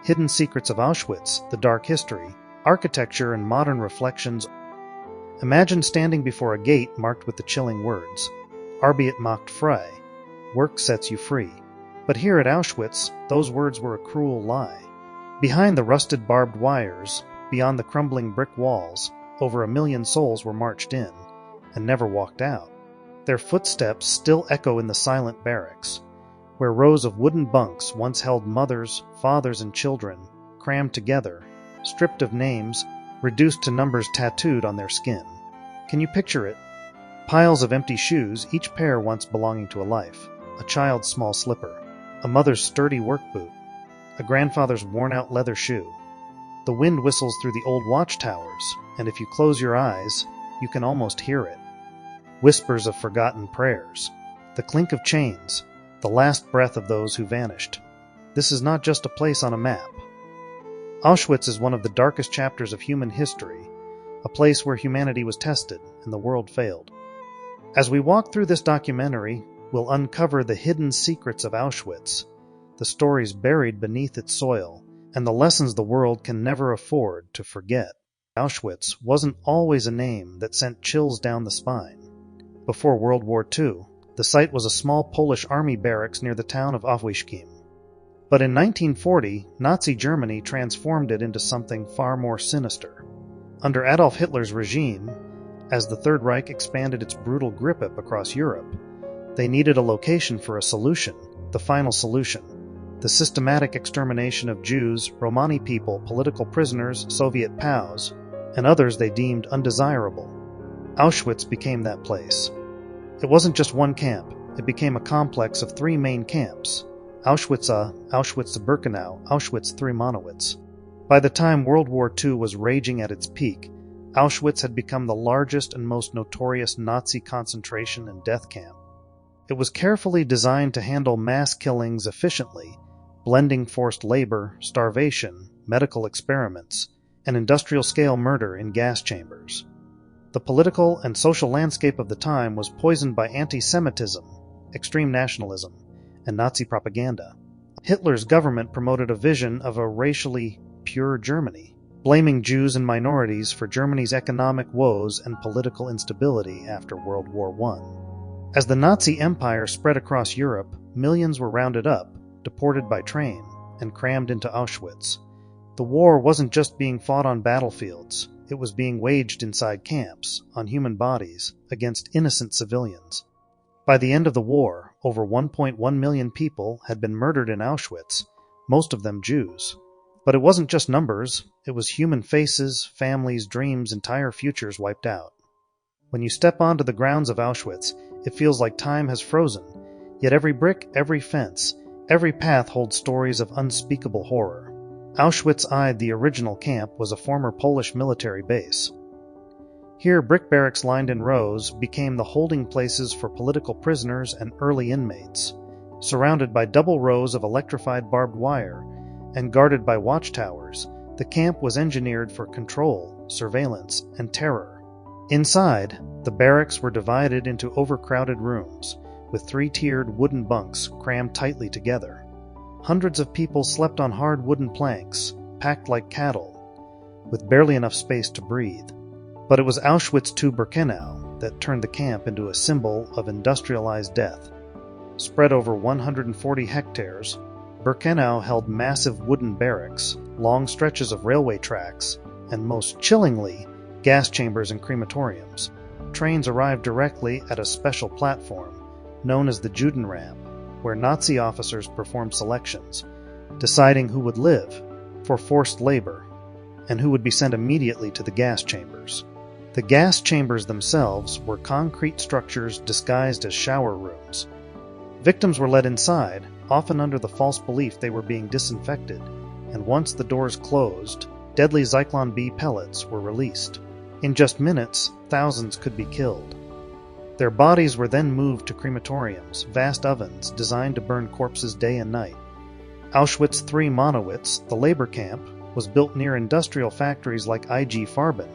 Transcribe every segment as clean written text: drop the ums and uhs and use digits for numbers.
Hidden Secrets of Auschwitz, The Dark History, Architecture and Modern Reflections. Imagine standing before a gate marked with the chilling words, Arbeit macht frei, work sets you free. But here at Auschwitz, those words were a cruel lie. Behind the rusted barbed wires, beyond the crumbling brick walls, over 1 million souls were marched in, and never walked out. Their footsteps still echo in the silent barracks, where rows of wooden bunks once held mothers, fathers, and children, crammed together, stripped of names, reduced to numbers tattooed on their skin. Can you picture it? Piles of empty shoes, each pair once belonging to a life, a child's small slipper, a mother's sturdy work boot, a grandfather's worn-out leather shoe. The wind whistles through the old watchtowers, and if you close your eyes, you can almost hear it. Whispers of forgotten prayers, the clink of chains, the last breath of those who vanished. This is not just a place on a map. Auschwitz is one of the darkest chapters of human history, a place where humanity was tested and the world failed. As we walk through this documentary, we'll uncover the hidden secrets of Auschwitz, the stories buried beneath its soil, and the lessons the world can never afford to forget. Auschwitz wasn't always a name that sent chills down the spine. Before World War II, the site was a small Polish army barracks near the town of Auschwitz. But in 1940, Nazi Germany transformed it into something far more sinister. Under Adolf Hitler's regime, as the Third Reich expanded its brutal grip across Europe, they needed a location for a solution, the final solution: the systematic extermination of Jews, Romani people, political prisoners, Soviet POWs, and others they deemed undesirable. Auschwitz became that place. It wasn't just one camp, it became a complex of 3 main camps: Auschwitz A, Auschwitz-Birkenau, Auschwitz-III-Monowitz. By the time World War II was raging at its peak, Auschwitz had become the largest and most notorious Nazi concentration and death camp. It was carefully designed to handle mass killings efficiently, blending forced labor, starvation, medical experiments, and industrial-scale murder in gas chambers. The political and social landscape of the time was poisoned by anti-Semitism, extreme nationalism, and Nazi propaganda. Hitler's government promoted a vision of a racially pure Germany, blaming Jews and minorities for Germany's economic woes and political instability after World War I. As the Nazi Empire spread across Europe, millions were rounded up, deported by train, and crammed into Auschwitz. The war wasn't just being fought on battlefields, it was being waged inside camps, on human bodies, against innocent civilians. By the end of the war, over 1.1 million people had been murdered in Auschwitz, most of them Jews. But it wasn't just numbers, it was human faces, families, dreams, entire futures wiped out. When you step onto the grounds of Auschwitz, it feels like time has frozen, yet every brick, every fence, every path holds stories of unspeakable horror. Auschwitz I, the original camp, was a former Polish military base. Here, brick barracks lined in rows became the holding places for political prisoners and early inmates. Surrounded by double rows of electrified barbed wire and guarded by watchtowers, the camp was engineered for control, surveillance, and terror. Inside, the barracks were divided into overcrowded rooms, with 3-tiered wooden bunks crammed tightly together. Hundreds of people slept on hard wooden planks, packed like cattle, with barely enough space to breathe. But it was Auschwitz II-Birkenau that turned the camp into a symbol of industrialized death. Spread over 140 hectares, Birkenau held massive wooden barracks, long stretches of railway tracks, and most chillingly, gas chambers and crematoriums. Trains arrived directly at a special platform, known as the Judenramp, where Nazi officers performed selections, deciding who would live for forced labor and who would be sent immediately to the gas chambers. The gas chambers themselves were concrete structures disguised as shower rooms. Victims were led inside, often under the false belief they were being disinfected, and once the doors closed, deadly Zyklon B pellets were released. In just minutes, thousands could be killed. Their bodies were then moved to crematoriums, vast ovens designed to burn corpses day and night. Auschwitz-III-Monowitz, the labor camp, was built near industrial factories like IG Farben,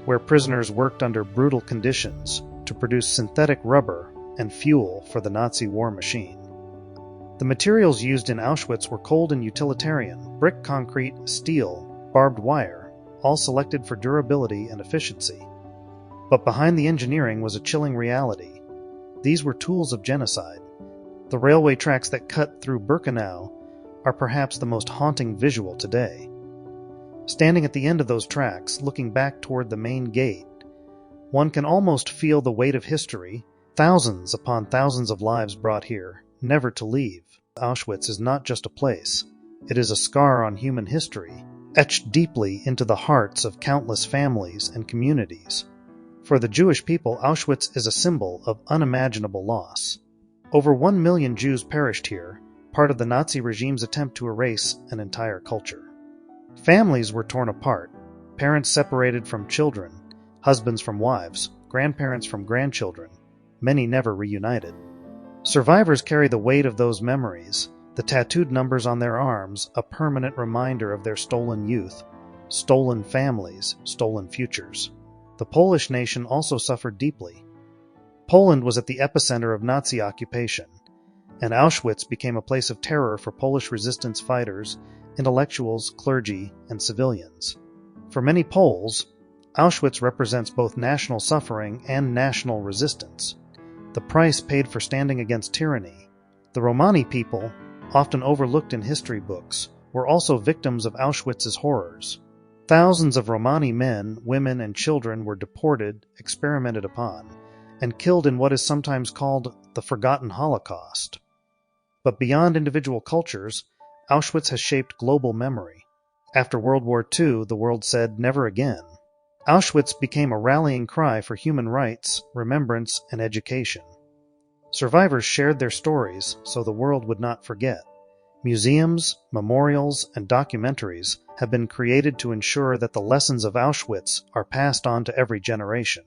where prisoners worked under brutal conditions to produce synthetic rubber and fuel for the Nazi war machine. The materials used in Auschwitz were cold and utilitarian: brick, concrete, steel, barbed wire, all selected for durability and efficiency. But behind the engineering was a chilling reality. These were tools of genocide. The railway tracks that cut through Birkenau are perhaps the most haunting visual today. Standing at the end of those tracks, looking back toward the main gate, one can almost feel the weight of history, thousands upon thousands of lives brought here, never to leave. Auschwitz is not just a place. It is a scar on human history, etched deeply into the hearts of countless families and communities. For the Jewish people, Auschwitz is a symbol of unimaginable loss. Over 1 million Jews perished here, part of the Nazi regime's attempt to erase an entire culture. Families were torn apart, parents separated from children, husbands from wives, grandparents from grandchildren, many never reunited. Survivors carry the weight of those memories, the tattooed numbers on their arms, a permanent reminder of their stolen youth, stolen families, stolen futures. The Polish nation also suffered deeply. Poland was at the epicenter of Nazi occupation, and Auschwitz became a place of terror for Polish resistance fighters, intellectuals, clergy, and civilians. For many Poles, Auschwitz represents both national suffering and national resistance, the price paid for standing against tyranny. The Romani people, often overlooked in history books, were also victims of Auschwitz's horrors. Thousands of Romani men, women, and children were deported, experimented upon, and killed in what is sometimes called the Forgotten Holocaust. But beyond individual cultures, Auschwitz has shaped global memory. After World War II, the world said, "Never again." Auschwitz became a rallying cry for human rights, remembrance, and education. Survivors shared their stories so the world would not forget. Museums, memorials, and documentaries have been created to ensure that the lessons of Auschwitz are passed on to every generation.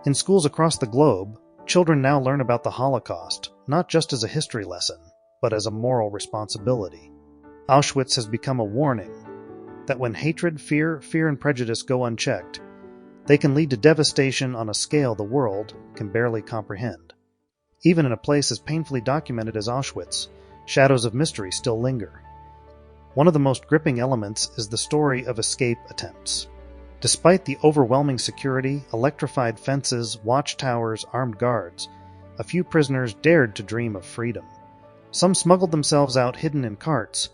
In schools across the globe, children now learn about the Holocaust, not just as a history lesson, but as a moral responsibility. Auschwitz has become a warning that when hatred, fear, and prejudice go unchecked, they can lead to devastation on a scale the world can barely comprehend. Even in a place as painfully documented as Auschwitz, shadows of mystery still linger. One of the most gripping elements is the story of escape attempts. Despite the overwhelming security, electrified fences, watchtowers, armed guards, a few prisoners dared to dream of freedom. Some smuggled themselves out hidden in carts,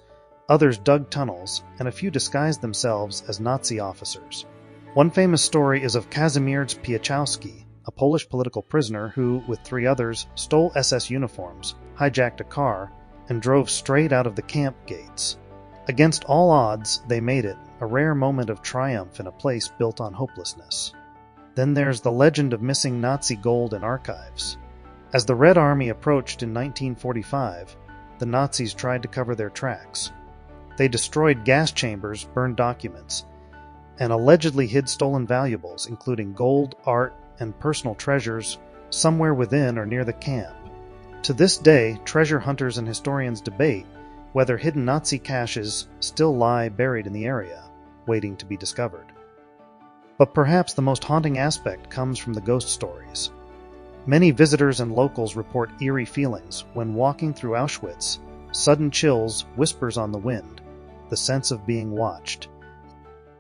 others dug tunnels, and a few disguised themselves as Nazi officers. One famous story is of Kazimierz Piechowski, a Polish political prisoner who, with 3 others, stole SS uniforms, hijacked a car, and drove straight out of the camp gates. Against all odds, they made it, a rare moment of triumph in a place built on hopelessness. Then there's the legend of missing Nazi gold in archives. As the Red Army approached in 1945, the Nazis tried to cover their tracks. They destroyed gas chambers, burned documents, and allegedly hid stolen valuables, including gold, art, and personal treasures, somewhere within or near the camp. To this day, treasure hunters and historians debate whether hidden Nazi caches still lie buried in the area, waiting to be discovered. But perhaps the most haunting aspect comes from the ghost stories. Many visitors and locals report eerie feelings when walking through Auschwitz, sudden chills, whispers on the wind, the sense of being watched.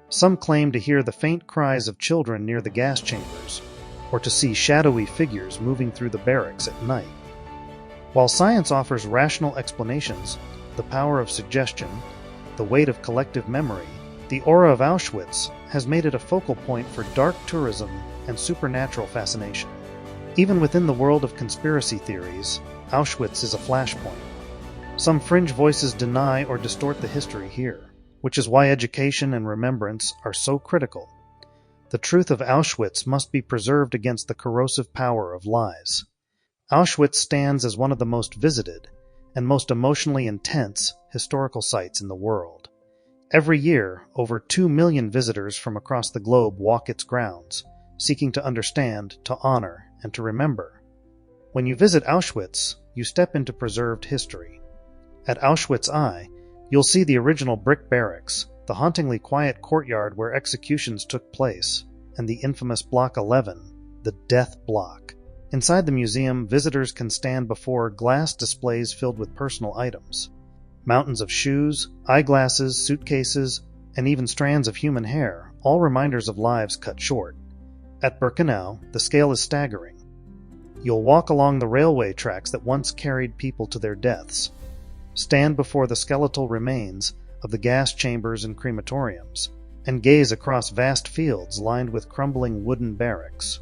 Some claim to hear the faint cries of children near the gas chambers, or to see shadowy figures moving through the barracks at night. While science offers rational explanations, the power of suggestion, the weight of collective memory, the aura of Auschwitz has made it a focal point for dark tourism and supernatural fascination. Even within the world of conspiracy theories, Auschwitz is a flashpoint. Some fringe voices deny or distort the history here, which is why education and remembrance are so critical. The truth of Auschwitz must be preserved against the corrosive power of lies. Auschwitz stands as one of the most visited and most emotionally intense historical sites in the world. Every year, over 2 million visitors from across the globe walk its grounds, seeking to understand, to honor, and to remember. When you visit Auschwitz, you step into preserved history. At Auschwitz I, you'll see the original brick barracks, the hauntingly quiet courtyard where executions took place, and the infamous Block 11, the Death Block. Inside the museum, visitors can stand before glass displays filled with personal items. Mountains of shoes, eyeglasses, suitcases, and even strands of human hair, all reminders of lives cut short. At Birkenau, the scale is staggering. You'll walk along the railway tracks that once carried people to their deaths, stand before the skeletal remains of the gas chambers and crematoriums, and gaze across vast fields lined with crumbling wooden barracks.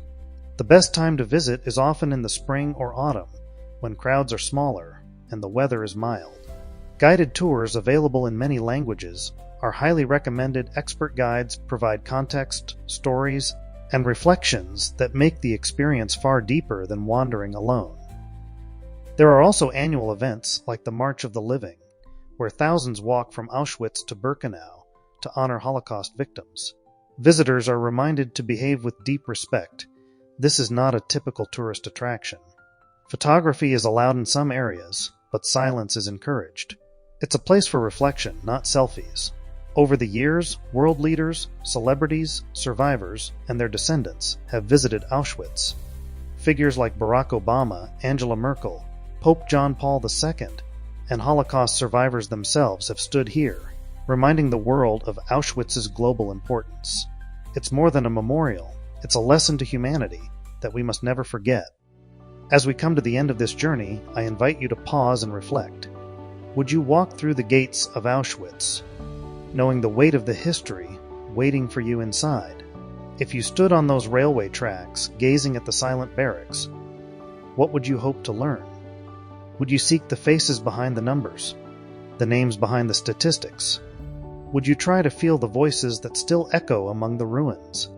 The best time to visit is often in the spring or autumn, when crowds are smaller and the weather is mild. Guided tours, available in many languages, are highly recommended. Expert guides provide context, stories, and reflections that make the experience far deeper than wandering alone. There are also annual events like the March of the Living, where thousands walk from Auschwitz to Birkenau to honor Holocaust victims. Visitors are reminded to behave with deep respect. This is not a typical tourist attraction. Photography is allowed in some areas, but silence is encouraged. It's a place for reflection, not selfies. Over the years, world leaders, celebrities, survivors, and their descendants have visited Auschwitz. Figures like Barack Obama, Angela Merkel, Pope John Paul II, and Holocaust survivors themselves have stood here, reminding the world of Auschwitz's global importance. It's more than a memorial. It's a lesson to humanity that we must never forget. As we come to the end of this journey, I invite you to pause and reflect. Would you walk through the gates of Auschwitz, knowing the weight of the history waiting for you inside? If you stood on those railway tracks, gazing at the silent barracks, what would you hope to learn? Would you seek the faces behind the numbers, the names behind the statistics? Would you try to feel the voices that still echo among the ruins?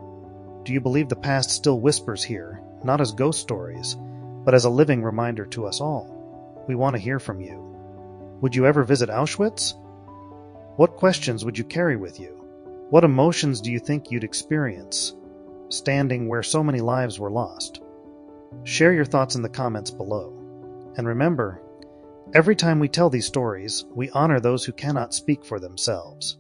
Do you believe the past still whispers here, not as ghost stories, but as a living reminder to us all? We want to hear from you. Would you ever visit Auschwitz? What questions would you carry with you? What emotions do you think you'd experience, standing where so many lives were lost? Share your thoughts in the comments below. And remember, every time we tell these stories, we honor those who cannot speak for themselves.